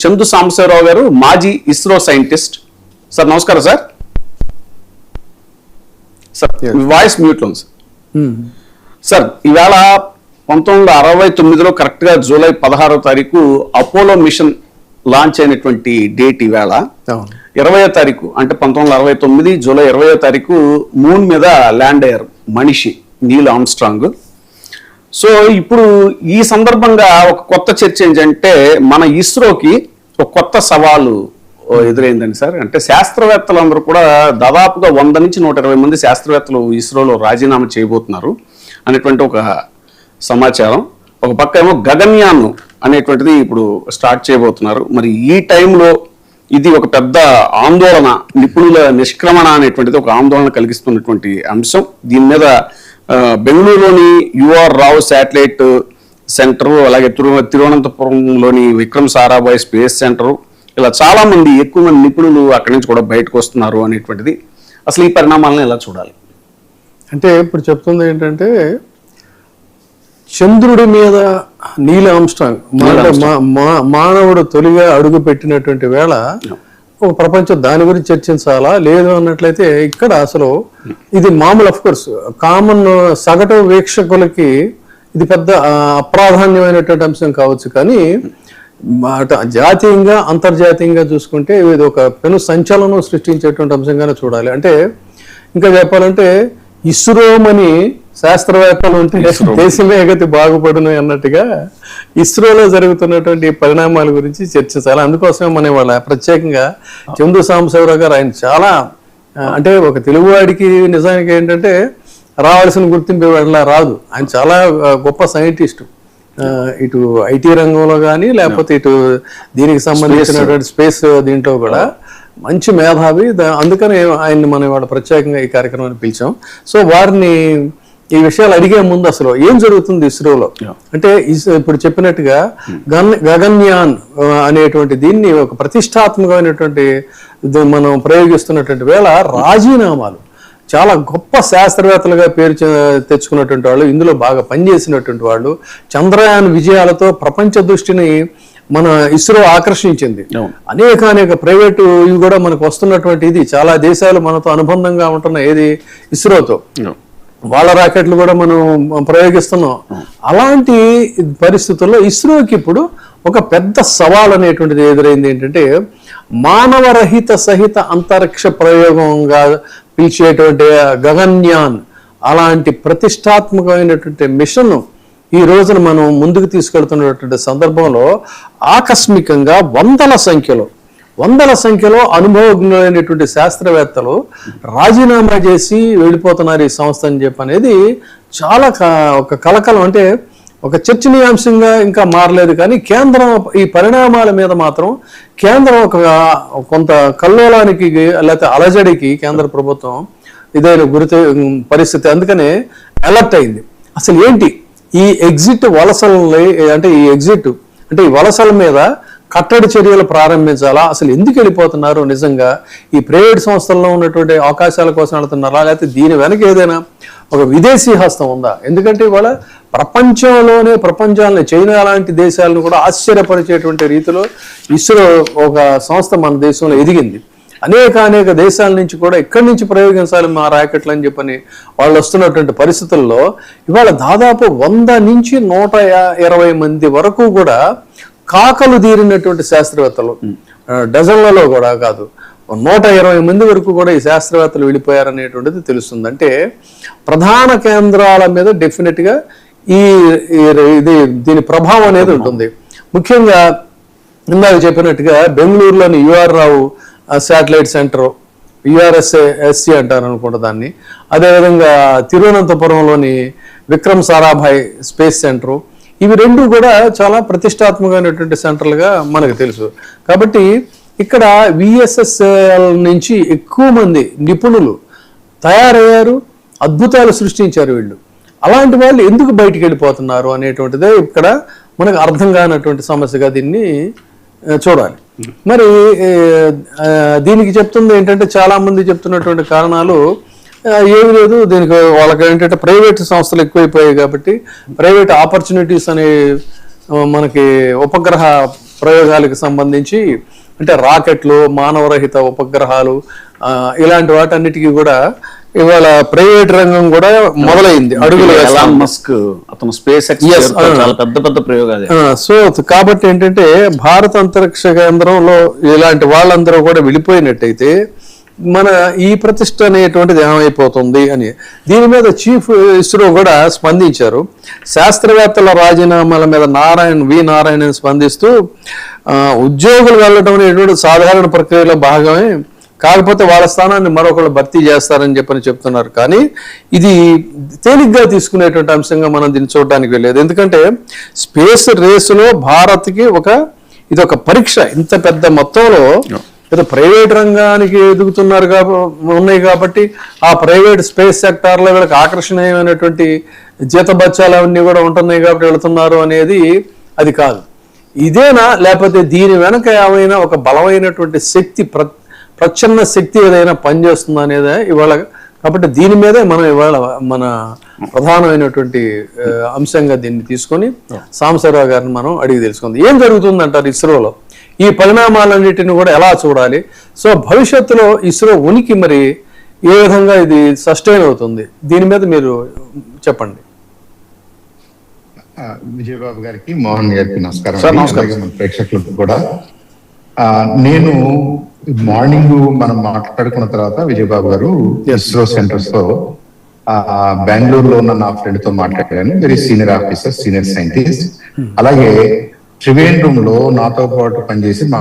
చందు సాంబశివరావు గారు మాజీ ISRO scientist. Sir నమస్కారం సార్. సార్ వాయిస్ మ్యూట్ లో ఉంది సార్. ఈవేళ 1969లో కరెక్ట్గా జూలై 16వ తారీఖు అపోలో మిషన్ లాంచ్ అయినటువంటి డేట్. ఈవేళ 20వ తారీఖు అంటే 1969 జూలై 20వ తారీఖు మూన్ మీద ల్యాండ్ అయ్యారు మనిషి నీల్ ఆర్మ్స్ట్రాంగ్. సో ఇప్పుడు ఈ సందర్భంగా ఒక కొత్త చర్చ ఏంటంటే మన ఇస్రోకి ఒక కొత్త సవాలు ఎదురైందండి సార్. అంటే శాస్త్రవేత్తలందరూ కూడా దాదాపుగా 100 నుంచి 120 మంది శాస్త్రవేత్తలు ఇస్రోలో రాజీనామా చేయబోతున్నారు అనేటువంటి ఒక సమాచారం. ఒక పక్క ఏమో గగన్యాన్ అనేటువంటిది ఇప్పుడు స్టార్ట్ చేయబోతున్నారు. మరి ఈ టైంలో ఇది ఒక పెద్ద ఆందోళన, నిపుణుల నిష్క్రమణ అనేటువంటిది ఒక ఆందోళన కలిగిస్తున్నటువంటి అంశం. దీని మీద బెంగళూరులోని యుఆర్ రావు శాటిలైట్ సెంటర్, అలాగే తిరువనంతపురంలోని విక్రమ్ సారాభాయ్ స్పేస్ సెంటర్, ఇలా చాలా మంది ఎక్కువ మంది నిపుణులు అక్కడి నుంచి కూడా బయటకు వస్తున్నారు అనేటువంటిది. అసలు ఈ పరిణామాలను ఎలా చూడాలి? అంటే ఇప్పుడు చెప్తుంది ఏంటంటే చంద్రుడి మీద నీల్ ఆర్మ్స్ట్రాంగ్ మానవుడు తొలిగా అడుగు పెట్టినటువంటి వేళ ఒక ప్రపంచం దాని గురించి చర్చించాలా లేదు అన్నట్లయితే ఇక్కడ అసలు ఇది మామూలు అఫ్ కోర్స్ కామన్ సగటు వీక్షకులకి ఇది పెద్ద అప్రాధాన్యమైనటువంటి అంశం కావచ్చు. కానీ జాతీయంగా అంతర్జాతీయంగా చూసుకుంటే ఇది ఒక పెను సంచలనం సృష్టించేటువంటి అంశంగానే చూడాలి. అంటే ఇంకా చెప్పాలంటే ఇస్రోమని శాస్త్రవేత్తలు ఉంటే దేశమే గతి బాగుపడును అన్నట్టుగా ఇస్రోలో జరుగుతున్నటువంటి పరిణామాల గురించి చర్చించాలి. అందుకోసమే మనం వాళ్ళ ప్రత్యేకంగా చందు సాంబశివరావు గారు ఆయన చాలా అంటే ఒక తెలుగువాడికి నిజానికి ఏంటంటే రావాల్సిన గుర్తింపు వెళ్ళా రాదు. ఆయన చాలా గొప్ప సైంటిస్టు. ఇటు ఐటీ రంగంలో కానీ లేకపోతే ఇటు దీనికి సంబంధించినటువంటి స్పేస్ దీంట్లో కూడా మంచి మేధావి. అందుకని ఆయన్ని మనం ఇవాళ ప్రత్యేకంగా ఈ కార్యక్రమాన్ని పిలిచాం. సో వారిని ఈ విషయాలు అడిగే ముందు అసలు ఏం జరుగుతుంది ఇస్రోలో అంటే ఇప్పుడు చెప్పినట్టుగా గగన్యాన్ అనేటువంటి దీన్ని ఒక ప్రతిష్టాత్మకమైనటువంటి మనం ప్రయోగిస్తున్నటువంటి వేళ రాజీనామాలు చాలా గొప్ప శాస్త్రవేత్తలుగా పేరు తెచ్చుకున్నటువంటి వాళ్ళు, ఇందులో బాగా పనిచేసినటువంటి వాళ్ళు, చంద్రయాన్ విజయాలతో ప్రపంచ దృష్టిని మన ఇస్రో ఆకర్షించింది. అనేక ప్రైవేటు ఇవి కూడా మనకు వస్తున్నటువంటి ఇది చాలా దేశాలు మనతో అనుబంధంగా ఉంటున్న ఏది ఇస్రోతో వాళ్ళ రాకెట్లు కూడా మనం ప్రయోగిస్తున్నాం. అలాంటి పరిస్థితుల్లో ఇస్రోకి ఇప్పుడు ఒక పెద్ద సవాల్ అనేటువంటిది ఎదురైంది. ఏంటంటే మానవరహిత సహిత అంతరిక్ష ప్రయోగంగా పిలిచేటువంటి గగన్యాన్ అలాంటి ప్రతిష్టాత్మకమైనటువంటి మిషన్ ఈ రోజున మనం ముందుకు తీసుకెళ్తున్నటువంటి సందర్భంలో ఆకస్మికంగా వందల సంఖ్యలో అనుభవజ్ఞులైనటువంటి శాస్త్రవేత్తలు రాజీనామా చేసి వెళ్ళిపోతున్నారు ఈ సంస్థ అని చెప్పి అనేది చాలా ఒక కలకలం. అంటే ఒక చర్చనీయాంశంగా ఇంకా మారలేదు. కానీ కేంద్రం ఈ పరిణామాల మీద మాత్రం కేంద్రం ఒక కొంత కల్లోలానికి లేకపోతే అలజడికి కేంద్ర ప్రభుత్వం ఇదైన పరిస్థితి. అందుకనే అలర్ట్ అయింది. అసలు ఏంటి ఈ ఎగ్జిట్ వలసలని అంటే ఈ వలసల మీద కట్టడి చర్యలు ప్రారంభించాలా, అసలు ఎందుకు వెళ్ళిపోతున్నారు, నిజంగా ఈ ప్రైవేట్ సంస్థల్లో ఉన్నటువంటి అవకాశాల కోసం వెళ్తున్నారా లేకపోతే దీని వెనక ఏదైనా ఒక విదేశీ హస్తం ఉందా? ఎందుకంటే ఇవాళ ప్రపంచాలని చైనా లాంటి దేశాలను కూడా ఆశ్చర్యపరిచేటువంటి రీతిలో ఇస్రో ఒక సంస్థ మన దేశంలో ఎదిగింది. అనేక దేశాల నుంచి కూడా ఇక్కడి నుంచి ప్రయోగించాలి మా రాకెట్లు అని చెప్పని వాళ్ళు వస్తున్నటువంటి పరిస్థితుల్లో ఇవాళ దాదాపు 100 నుంచి 120 మంది వరకు కూడా కాకలు తీరినటువంటి శాస్త్రవేత్తలు, డజన్లలో కూడా కాదు 120 మంది వరకు కూడా ఈ శాస్త్రవేత్తలు వెళ్ళిపోయారనేటువంటిది తెలుస్తుంది. అంటే ప్రధాన కేంద్రాల మీద డెఫినెట్గా దీని ప్రభావం అనేది ఉంటుంది. ముఖ్యంగా ఇందాక చెప్పినట్టుగా బెంగళూరులోని యుఆర్ రావు శాటిలైట్ సెంటర్, యుఆర్ఎస్సి అంటారు అనుకుంటా దాన్ని, అదేవిధంగా తిరువనంతపురంలోని విక్రమ్ సారాభాయ్ స్పేస్ సెంటరు, ఇవి రెండు కూడా చాలా ప్రతిష్టాత్మకమైనటువంటి సెంటర్లుగా మనకు తెలుసు. కాబట్టి ఇక్కడ విఎస్ఎస్ఎల్ నుంచి ఎక్కువ మంది నిపుణులు తయారయ్యారు, అద్భుతాలు సృష్టించారు వీళ్ళు. అలాంటి వాళ్ళు ఎందుకు బయటికి వెళ్ళిపోతున్నారు అనేటువంటిదే ఇక్కడ మనకు అర్థం కానటువంటి సమస్యగా దీన్ని చూడాలి. మరి దీనికి చెప్తుంది ఏంటంటే చాలా మంది చెప్తున్నటువంటి కారణాలు ఏమి లేదు. దీనికి వాళ్ళకి ఏంటంటే ప్రైవేట్ సంస్థలు ఎక్కువైపోయాయి కాబట్టి ప్రైవేట్ ఆపర్చునిటీస్ అనే మనకి ఉపగ్రహ ప్రయోగాలకు సంబంధించి, అంటే రాకెట్లు, మానవరహిత ఉపగ్రహాలు, ఇలాంటి వాటన్నిటికీ కూడా ఇవాళ ప్రైవేట్ రంగం కూడా మొదలైంది, అడుగులు ఎలాన్ మస్క్ అతను స్పేస్ ఎక్స్ చాలా పెద్ద పెద్ద ప్రయోగాలు. సో కాబట్టి ఏంటంటే భారత అంతరిక్ష కేంద్రంలో ఇలాంటి వాళ్ళందరూ కూడా వెళ్ళిపోయినట్టయితే మన ఈ ప్రతిష్ట అనేటువంటిది ఏమైపోతుంది అని దీని మీద చీఫ్ ఇస్రో కూడా స్పందించారు. శాస్త్రవేత్తల రాజీనామాల మీద నారాయణన్ స్పందిస్తూ ఉద్యోగులు వెళ్ళడం అనేటువంటి సాధారణ ప్రక్రియలో భాగమే, కాకపోతే వాళ్ళ స్థానాన్ని మరొకళ్ళు భర్తీ చేస్తారని చెప్తున్నారు. కానీ ఇది తేలిగ్గా తీసుకునేటువంటి అంశంగా మనం దీన్ని చూడడానికి వెళ్ళలేదు. ఎందుకంటే స్పేస్ రేసులో భారత్కి ఇది ఒక పరీక్ష. ఇంత పెద్ద మొత్తంలో ఏదో ప్రైవేట్ రంగానికి ఎదుగుతున్నారు ఉన్నాయి కాబట్టి ఆ ప్రైవేట్ స్పేస్ సెక్టార్లో వీళ్ళకి ఆకర్షణీయమైనటువంటి జీతబత్యాలు అవన్నీ కూడా ఉంటున్నాయి కాబట్టి వెళుతున్నారు అనేది అది కాదు. ఇదేనా, లేకపోతే దీని వెనక ఏమైనా ఒక బలమైనటువంటి శక్తి, ప్రచ్ఛన్న శక్తి ఏదైనా పనిచేస్తుందా అనేది ఇవాళ. కాబట్టి దీని మీదే మనం ఇవాళ మన ప్రధానమైనటువంటి అంశంగా దీన్ని తీసుకొని సాంబశివరావు గారిని మనం అడిగి తెలుసుకుందాం. ఏం జరుగుతుందంటారు ఇస్రోలో, ఈ పరిణామాలన్నిటిని కూడా ఎలా చూడాలి? సో భవిష్యత్తులో ఇస్రో ఉనికి మరి ఏ విధంగా ఇది సస్టైన్ అవుతుంది, దీని మీద మీరు చెప్పండి. విజయబాబు గారికి, మోహన్ గారికి నమస్కారం. ప్రేక్షకులకు కూడా నేను మార్నింగ్ మనం మాట్లాడుకున్న తర్వాత విజయబాబు గారు ఇస్రో సెంటర్స్ తో బెంగళూరులో ఉన్న నా ఫ్రెండ్ తో మాట్లాడాను. Very senior officer, senior scientist. అలాగే త్రివేంద్రంలో నాతో పాటు పనిచేసి మా